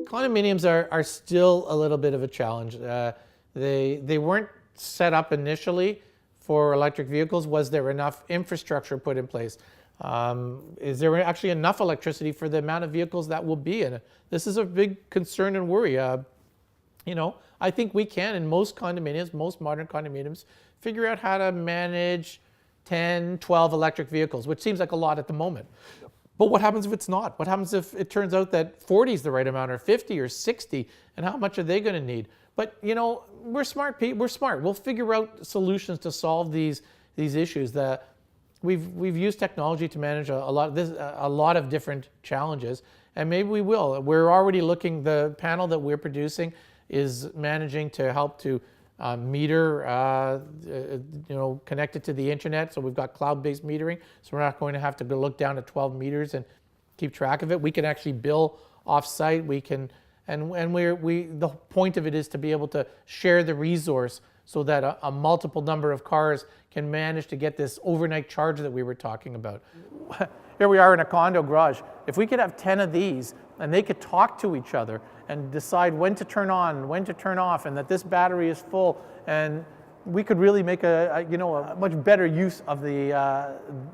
Condominiums are still a little bit of a challenge. They weren't set up initially for electric vehicles. Was there enough infrastructure put in place? Is there actually enough electricity for the amount of vehicles that will be in it? This is a big concern and worry. I think we can, in most condominiums, most modern condominiums, figure out how to manage 10, 12 electric vehicles, which seems like a lot at the moment. But what happens if it's not? What happens if it turns out that 40 is the right amount, or 50 or 60, and how much are they going to need? But we're smart people. We're smart. We'll figure out solutions to solve these issues. That we've used technology to manage a lot of different challenges, and maybe we will. We're already looking. The panel that we're producing is managing to help to meter, connected to the internet. So we've got cloud-based metering. So we're not going to have to go look down at 12 meters and keep track of it. We can actually bill off-site. We can, and the point of it is to be able to share the resource so that a multiple number of cars can manage to get this overnight charge that we were talking about. Here we are in a condo garage. If we could have 10 of these and they could talk to each other and decide when to turn on, when to turn off, and that this battery is full, and we could really make a much better use of the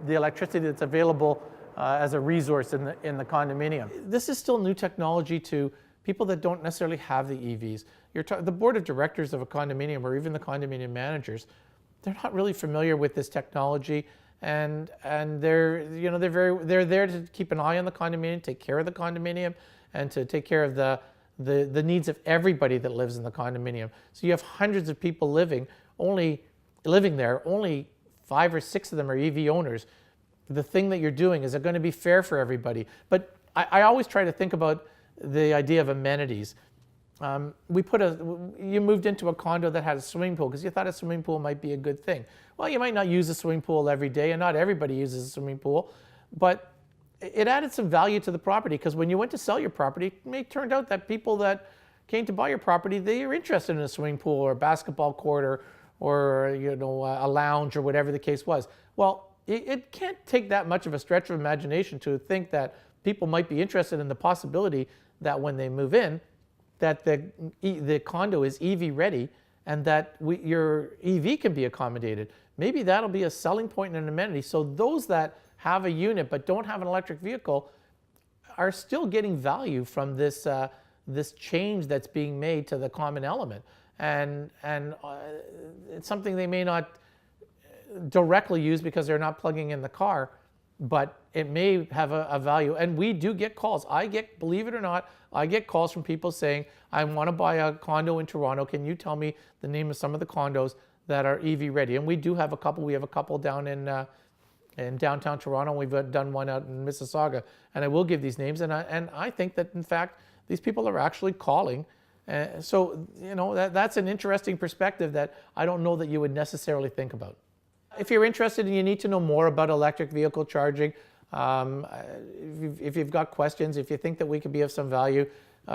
electricity that's available as a resource in the condominium. This is still new technology to people that don't necessarily have the EVs. The board of directors of a condominium, or even the condominium managers, they're not really familiar with this technology, and they're there to keep an eye on the condominium, take care of the condominium, and to take care of the needs of everybody that lives in the condominium. So you have hundreds of people living there, only 5 or 6 of them are EV owners. The thing that you're doing, is it going to be fair for everybody? But I always try to think about the idea of amenities. You moved into a condo that had a swimming pool because you thought a swimming pool might be a good thing. Well, you might not use a swimming pool every day, and not everybody uses a swimming pool, but it added some value to the property, because when you went to sell your property, it may turned out that people that came to buy your property, they are interested in a swimming pool or a basketball court or a lounge or whatever the case was. Well, it can't take that much of a stretch of imagination to think that people might be interested in the possibility that when they move in, that the condo is EV ready, and that your EV can be accommodated. Maybe that'll be a selling point and an amenity. So those that have a unit but don't have an electric vehicle are still getting value from this change that's being made to the common element. And it's something they may not directly use because they're not plugging in the car, but it may have a value. And we do get calls. Believe it or not, I get calls from people saying, I want to buy a condo in Toronto. Can you tell me the name of some of the condos that are EV ready? And we do have a couple. We have a couple down in downtown Toronto. We've done one out in Mississauga. And I will give these names. And I think that, in fact, these people are actually calling. So that's an interesting perspective that I don't know that you would necessarily think about. If you're interested and you need to know more about electric vehicle charging, if you've got questions, if you think that we could be of some value,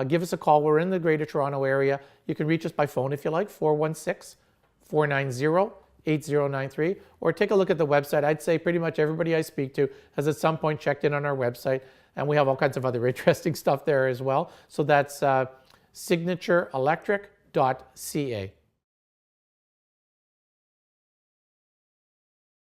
give us a call. We're in the Greater Toronto area. You can reach us by phone if you like, 416-490-8093, or take a look at the website. I'd say pretty much everybody I speak to has at some point checked in on our website, and we have all kinds of other interesting stuff there as well. So that's signatureelectric.ca.